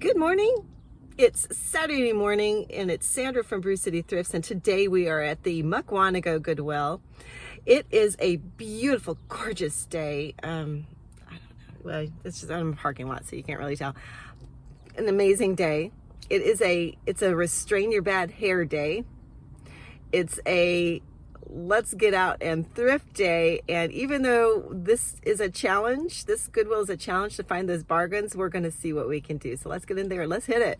Good morning. It's Saturday morning and it's Sandra from Brew City Thrifts, and today we are at the Mukwonago Goodwill. It is a beautiful, gorgeous day. I don't know. Well, it's just I'm in a parking lot, so you can't really tell. An amazing day. It's a restrain your bad hair day. It's a let's get out and thrift day. And even though this is a challenge, this Goodwill is a challenge to find those bargains, we're going to see what we can do. So let's get in there and let's hit it.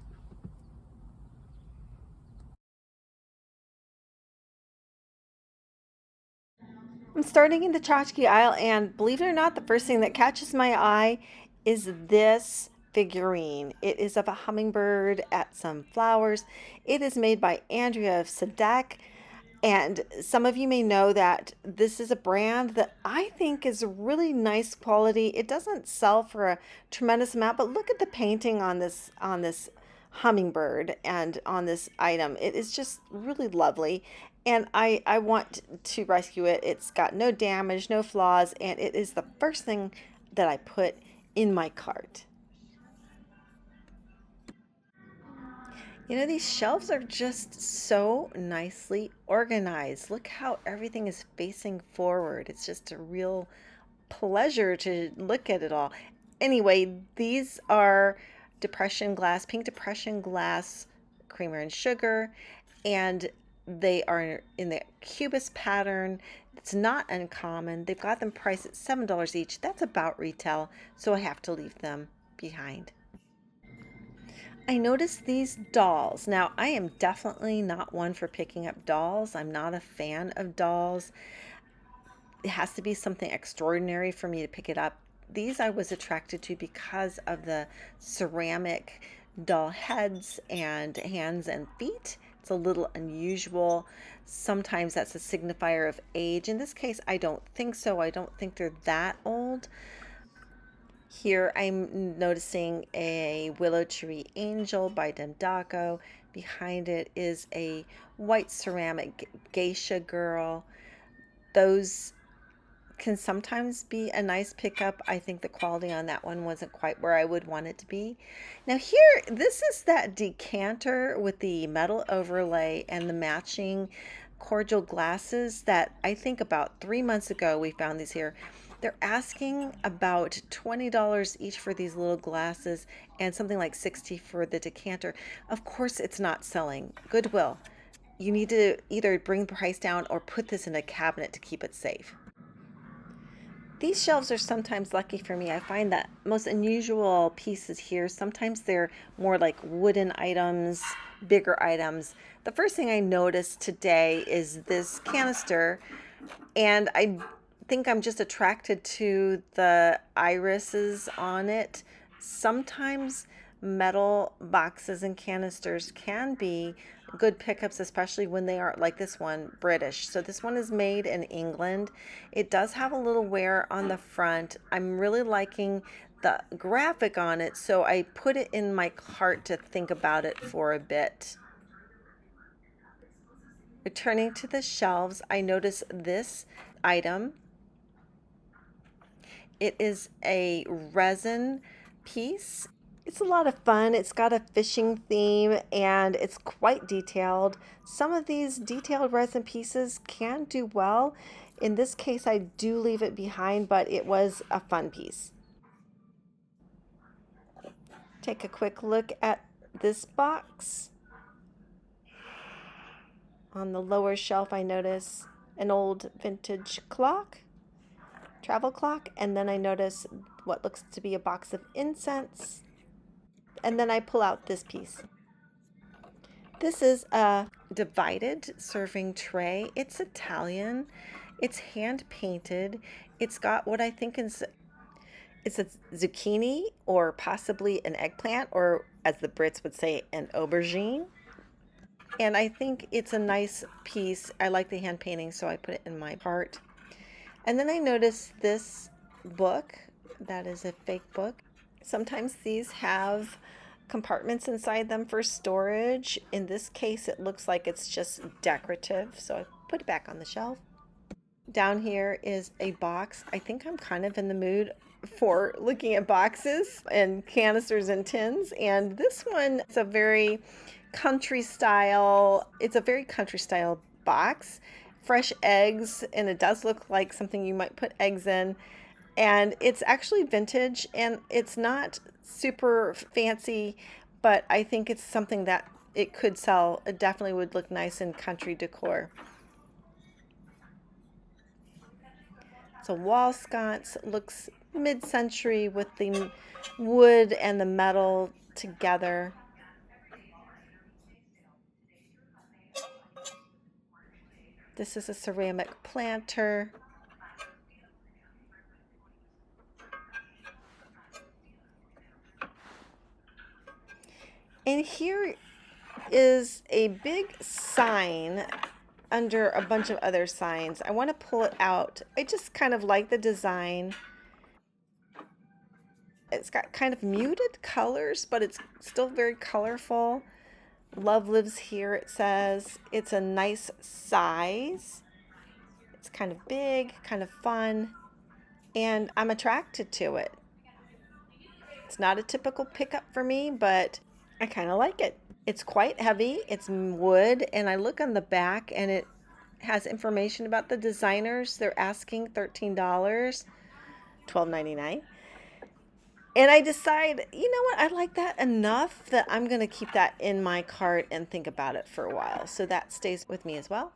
I'm starting in the tchotchke aisle, and believe it or not, the first thing that catches my eye is this figurine. It is of a hummingbird at some flowers. It is made by Andrea of Sadek. And some of you may know that this is a brand that I think is really nice quality. It doesn't sell for a tremendous amount, but look at the painting on this hummingbird and on this item. It is just really lovely. And I want to rescue it. It's got no damage, no flaws, and it is the first thing that I put in my cart. You know, these shelves are just so nicely organized. Look how everything is facing forward. It's just a real pleasure to look at it all. Anyway, these are depression glass, pink depression glass, creamer and sugar, and they are in the cubist pattern. It's not uncommon. They've got them priced at $7 each. That's about retail, so I have to leave them behind. I noticed these dolls. Now, I am definitely not one for picking up dolls. I'm not a fan of dolls. It has to be something extraordinary for me to pick it up. These I was attracted to because of the ceramic doll heads and hands and feet. It's a little unusual. Sometimes that's a signifier of age. In this case, I don't think so. I don't think they're that old. Here I'm noticing a willow tree angel by Dendako. Behind it is a white ceramic geisha girl. Those can sometimes be a nice pickup. I think the quality on that one wasn't quite where I would want it to be. Now here, this is that decanter with the metal overlay and the matching cordial glasses that I think about 3 months ago we found these here. They're asking about $20 each for these little glasses and something like $60 for the decanter. Of course it's not selling. Goodwill, you need to either bring the price down or put this in a cabinet to keep it safe. These shelves are sometimes lucky for me. I find that most unusual pieces here, sometimes they're more like wooden items, bigger items. The first thing I noticed today is this canister, and I think I'm just attracted to the irises on it. Sometimes metal boxes and canisters can be good pickups, especially when they are like this one, British. So this one is made in England. It does have a little wear on the front. I'm really liking the graphic on it, so I put it in my cart to think about it for a bit. Returning to the shelves, I notice this item. It is a resin piece. It's a lot of fun. It's got a fishing theme and it's quite detailed. Some of these detailed resin pieces can do well. In this case, I do leave it behind, but it was a fun piece. Take a quick look at this box. On the lower shelf, I notice an old vintage clock, travel clock, and then I notice what looks to be a box of incense. And then I pull out this piece. This is a divided serving tray. It's Italian. It's hand painted. It's got what I think is it's a zucchini or possibly an eggplant, or as the Brits would say, an aubergine. And I think it's a nice piece. I like the hand painting, so I put it in my cart. And then I noticed this book. That is a fake book. Sometimes these have compartments inside them for storage. In this case, it looks like it's just decorative, so I put it back on the shelf. Down here is a box. I think I'm kind of in the mood for looking at boxes and canisters and tins. And this one is a very country style, it's a very country style box. Fresh eggs, and it does look like something you might put eggs in. And it's actually vintage and it's not super fancy, but I think it's something that it could sell. It definitely would look nice in country decor. So wall sconce looks mid-century with the wood and the metal together. This is a ceramic planter. And here is a big sign under a bunch of other signs. I want to pull it out. I just kind of like the design. It's got kind of muted colors, but it's still very colorful. Love lives here, it says. It's a nice size. It's kind of big, kind of fun, and I'm attracted to it. It's not a typical pickup for me, but I kind of like it. It's quite heavy. It's wood, and I look on the back and it has information about the designers. They're asking $13, $12.99. And I decide, you know what, I like that enough that I'm going to keep that in my cart and think about it for a while. So that stays with me as well.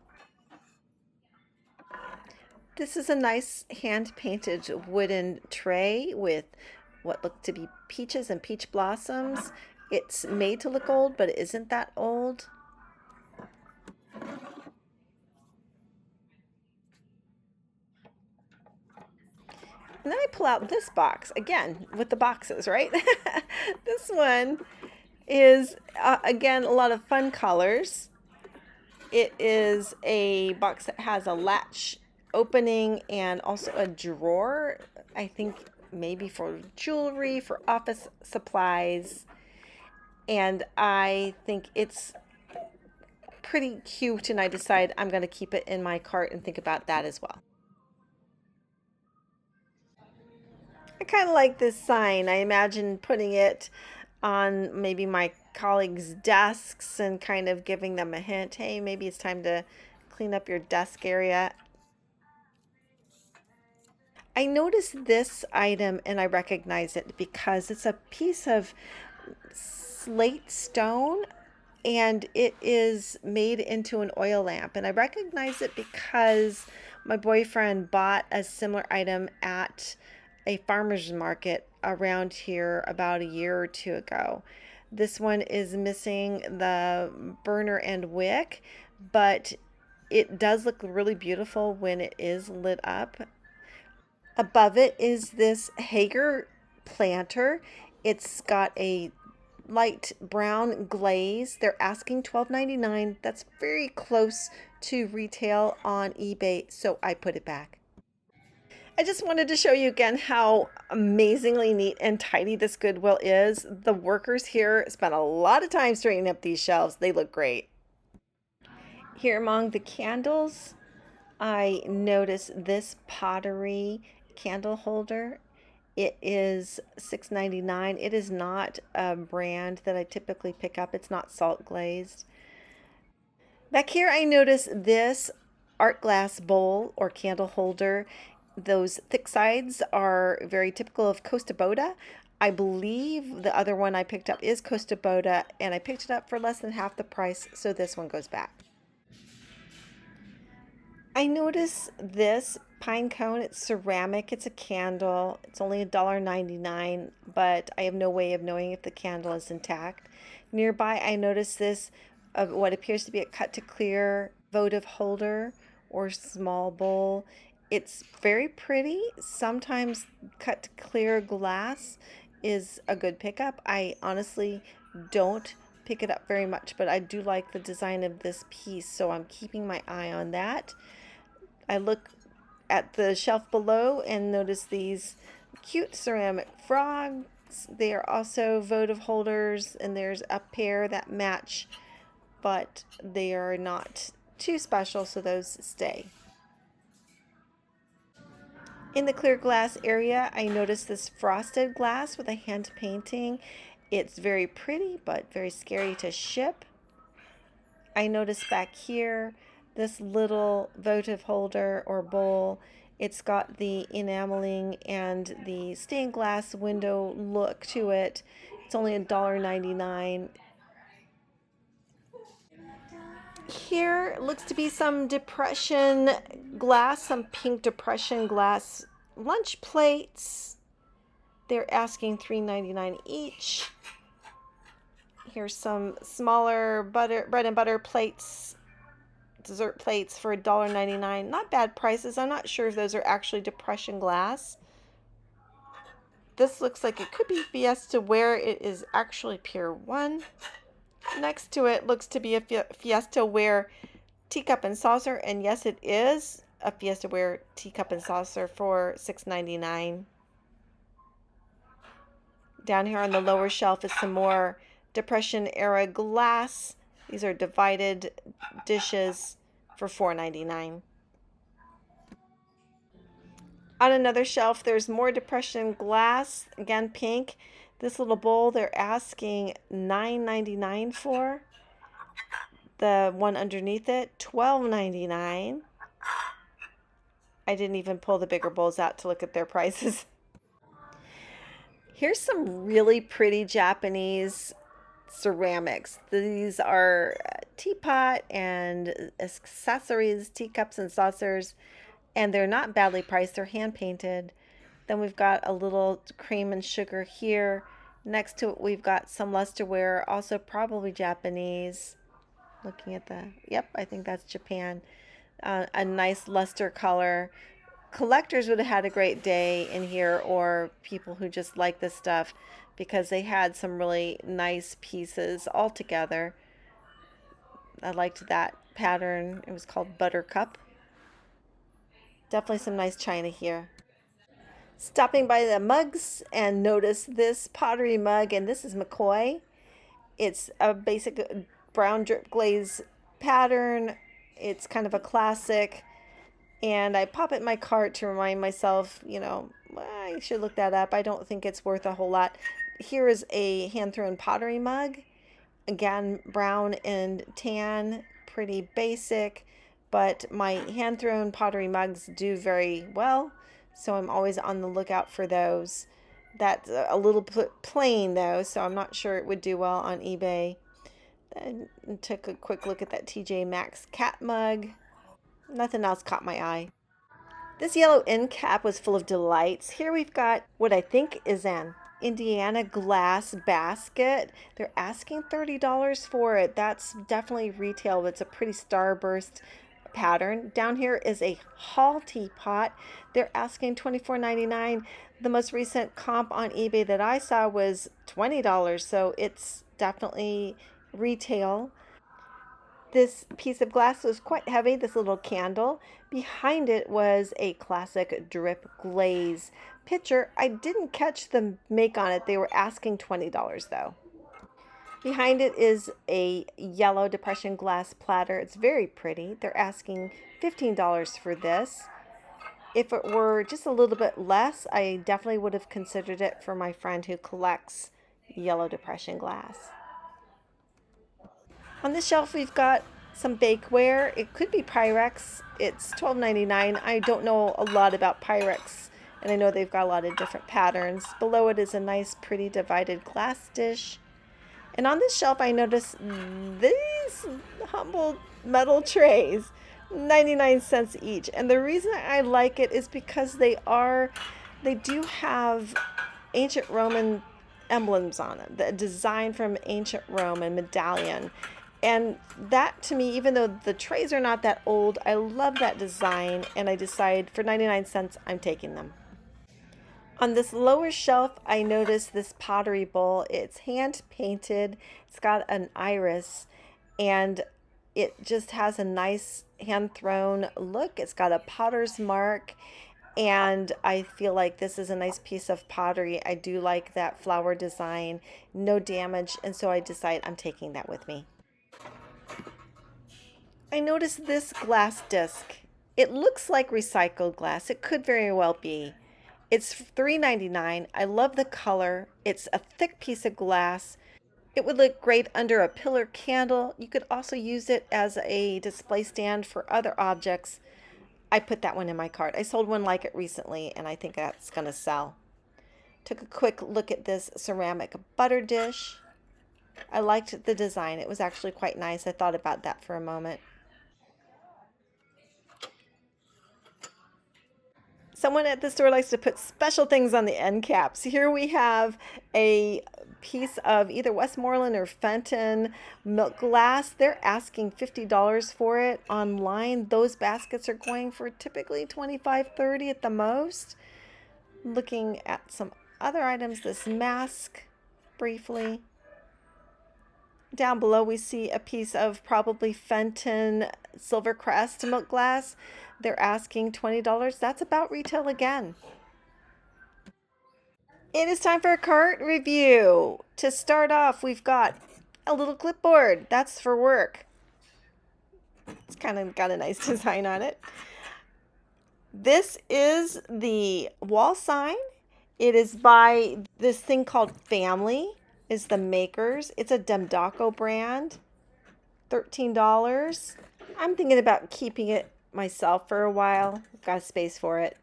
This is a nice hand-painted wooden tray with what look to be peaches and peach blossoms. It's made to look old, but it isn't that old. And then I pull out this box, again, with the boxes, right? This one is, again, a lot of fun colors. It is a box that has a latch opening and also a drawer, I think maybe for jewelry, for office supplies. And I think it's pretty cute, and I decide I'm going to keep it in my cart and think about that as well. I kind of like this sign. I imagine putting it on maybe my colleagues' desks and kind of giving them a hint. Hey, maybe it's time to clean up your desk area. I noticed this item and I recognize it because it's a piece of slate stone and it is made into an oil lamp. And I recognize it because my boyfriend bought a similar item at a farmer's market around here about a year or two ago. This one is missing the burner and wick, but it does look really beautiful when it is lit up. Above it is this Hager planter. It's got a light brown glaze. They're asking $12.99. That's very close to retail on eBay, so I put it back. I just wanted to show you again how amazingly neat and tidy this Goodwill is. The workers here spent a lot of time straightening up these shelves. They look great. Here among the candles, I noticed this pottery candle holder. It is $6.99. It is not a brand that I typically pick up. It's not salt glazed. Back here, I noticed this art glass bowl or candle holder. Those thick sides are very typical of Costa Boda. I believe the other one I picked up is Costa Boda, and I picked it up for less than half the price, so this one goes back. I noticed this pine cone. It's ceramic. It's a candle. It's only $1.99, but I have no way of knowing if the candle is intact. Nearby, I noticed this what appears to be a cut to clear votive holder or small bowl. It's very pretty. Sometimes cut to clear glass is a good pickup. I honestly don't pick it up very much, but I do like the design of this piece, so I'm keeping my eye on that. I look at the shelf below and notice these cute ceramic frogs. They are also votive holders, and there's a pair that match, but they are not too special, so those stay. In the clear glass area, I noticed this frosted glass with a hand painting. It's very pretty, but very scary to ship. I noticed back here this little votive holder or bowl. It's got the enameling and the stained glass window look to it. It's only $1.99. Here looks to be some depression glass, some pink depression glass lunch plates. They're asking $3.99 each. Here's some smaller bread and butter plates, dessert plates for $1.99. Not bad prices. I'm not sure if those are actually depression glass. This looks like it could be Fiesta ware. It is actually Pier 1. Next to it looks to be a Fiesta ware teacup and saucer, and yes, it is a Fiesta ware teacup and saucer for $6.99. Down here on the lower shelf is some more Depression era glass. These are divided dishes for $4.99. On another shelf, there's more Depression glass, again pink. This little bowl they're asking $9.99 for. The one underneath it, $12.99. I didn't even pull the bigger bowls out to look at their prices. Here's some really pretty Japanese ceramics. These are teapot and accessories, teacups and saucers, and they're not badly priced. They're hand painted. Then we've got a little cream and sugar here. Next to it, we've got some lusterware, also probably Japanese. Looking at yep, I think that's Japan. A nice luster color. Collectors would have had a great day in here, or people who just like this stuff, because they had some really nice pieces all together. I liked that pattern. It was called Buttercup. Definitely some nice china here. Stopping by the mugs and notice this pottery mug, and this is McCoy. It's a basic brown drip glaze pattern. It's kind of a classic, and I pop it in my cart to remind myself, I should look that up. I don't think it's worth a whole lot. Here is a hand-thrown pottery mug. Again, brown and tan, pretty basic, but my hand-thrown pottery mugs do very well, so I'm always on the lookout for those. That's a little plain though, so I'm not sure it would do well on eBay. Then took a quick look at that TJ Maxx cat mug. Nothing else caught my eye. This yellow end cap was full of delights. Here we've got what I think is an Indiana glass basket. They're asking $30 for it. That's definitely retail, but it's a pretty starburst pattern. Down here is a hall teapot. They're asking $24.99. The most recent comp on eBay that I saw was $20, so it's definitely retail. This piece of glass was quite heavy, this little candle. Behind it was a classic drip glaze pitcher. I didn't catch the make on it. They were asking $20 though. Behind it is a yellow depression glass platter. It's very pretty. They're asking $15 for this. If it were just a little bit less, I definitely would have considered it for my friend who collects yellow depression glass. On this shelf, we've got some bakeware. It could be Pyrex. It's $12.99. I don't know a lot about Pyrex, and I know they've got a lot of different patterns. Below it is a nice, pretty divided glass dish. And on this shelf, I noticed these humble metal trays, 99 cents each. And the reason I like it is because they do have ancient Roman emblems on them, the design from ancient Rome and medallion. And that to me, even though the trays are not that old, I love that design, and I decide for 99 cents, I'm taking them. On this lower shelf, I noticed this pottery bowl. It's hand painted. It's got an iris, and it just has a nice hand thrown look. It's got a potter's mark, and I feel like this is a nice piece of pottery. I do like that flower design, no damage, and so I decide I'm taking that with me. I noticed this glass disc. It looks like recycled glass. It could very well be. It's $3.99. I love the color. It's a thick piece of glass. It would look great under a pillar candle. You could also use it as a display stand for other objects. I put that one in my cart. I sold one like it recently, and I think that's going to sell. Took a quick look at this ceramic butter dish. I liked the design. It was actually quite nice. I thought about that for a moment. Someone at the store likes to put special things on the end caps. Here we have a piece of either Westmoreland or Fenton milk glass. They're asking $50 for it online. Those baskets are going for typically $25, $30 at the most. Looking at some other items, this mask briefly. Down below we see a piece of probably Fenton Silvercrest milk glass. They're asking $20. That's about retail again. It is time for a cart review. To start off, we've got a little clipboard. That's for work. It's kind of got a nice design on it. This is the wall sign. It is by this thing called Family, is the makers. It's a Demdaco brand. $13. I'm thinking about keeping it myself for a while. I've got space for it.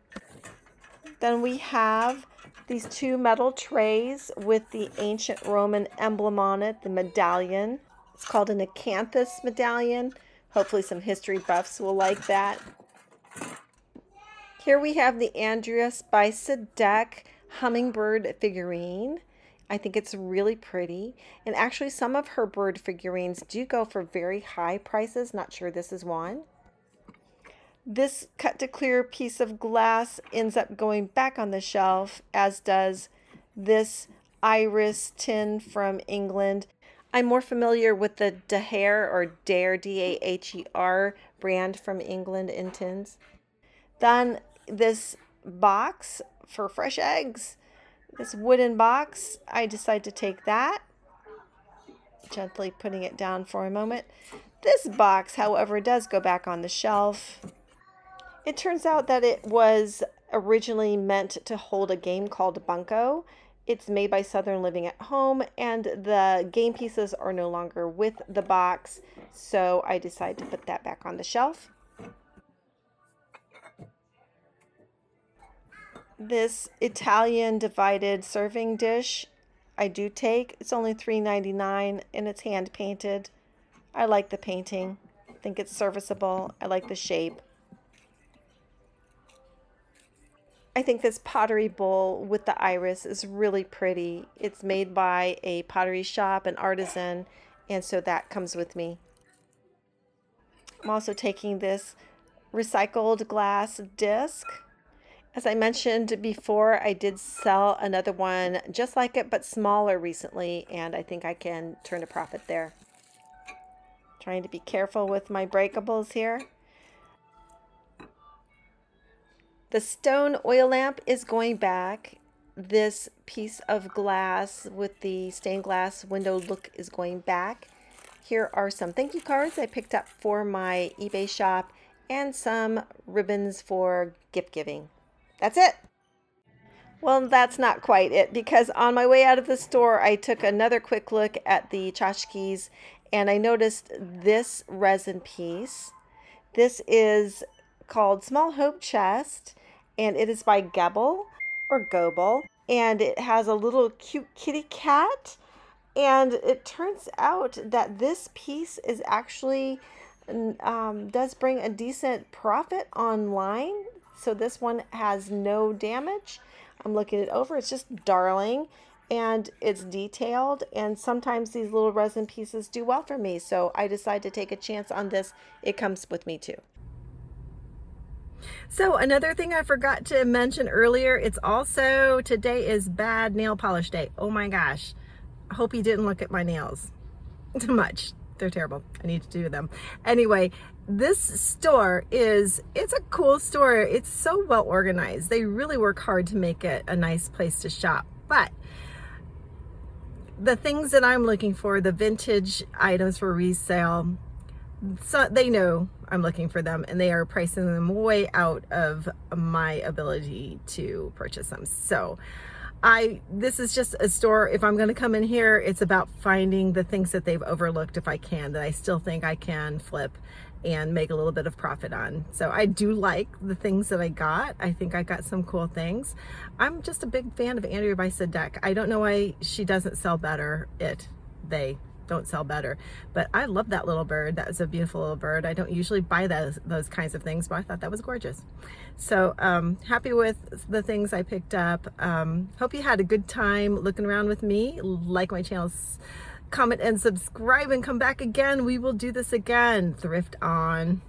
Then we have these two metal trays with the ancient Roman emblem on it, the medallion. It's called an Acanthus Medallion. Hopefully some history buffs will like that. Here we have the Andrea by Sadek hummingbird figurine. I think it's really pretty. And actually some of her bird figurines do go for very high prices. Not sure this is one. This cut to clear piece of glass ends up going back on the shelf, as does this iris tin from England. I'm more familiar with the Daher or Dare, D-A-H-E-R brand from England in tins. Then this box for fresh eggs. This wooden box, I decided to take that. Gently putting it down for a moment. This box, however, does go back on the shelf. It turns out that it was originally meant to hold a game called Bunko. It's made by Southern Living at Home, and the game pieces are no longer with the box, so I decided to put that back on the shelf. This Italian divided serving dish I do take. It's only $3.99 and it's hand painted. I like the painting. I think it's serviceable. I like the shape. I think this pottery bowl with the iris is really pretty. It's made by a pottery shop, an artisan, and so that comes with me. I'm also taking this recycled glass disc. As I mentioned before, I did sell another one just like it, but smaller recently, and I think I can turn a profit there. Trying to be careful with my breakables here. The stone oil lamp is going back. This piece of glass with the stained glass window look is going back. Here are some thank you cards I picked up for my eBay shop and some ribbons for gift giving. That's it. Well, that's not quite it, because on my way out of the store, I took another quick look at the tchotchkes and I noticed this resin piece. This is called Small Hope Chest, and it is by Goodwill or Goodwill, and it has a little cute kitty cat, and it turns out that this piece is actually does bring a decent profit online. So this one has no damage. I'm looking it over. It's just darling and it's detailed, and sometimes these little resin pieces do well for me, so I decided to take a chance on this. It comes with me too. So another thing I forgot to mention earlier, it's also, today is bad nail polish day. Oh my gosh. I hope you didn't look at my nails too much. They're terrible. I need to do them. Anyway, this store it's a cool store. It's so well organized. They really work hard to make it a nice place to shop. But the things that I'm looking for, the vintage items for resale, so they know I'm looking for them, and they are pricing them way out of my ability to purchase them. So this is just a store. If I'm going to come in here, it's about finding the things that they've overlooked, if I can, that I still think I can flip and make a little bit of profit on. So I do like the things that I got. I think I got some cool things. I'm just a big fan of Andrea by Sadek. I don't know why she doesn't sell better. They don't sell better, but I love that little bird. That was a beautiful little bird. I don't usually buy those kinds of things, but I thought that was gorgeous. So happy with the things I picked up. Hope you had a good time looking around with me. Like my channel, comment and subscribe, and come back again. We will do this again. Thrift on.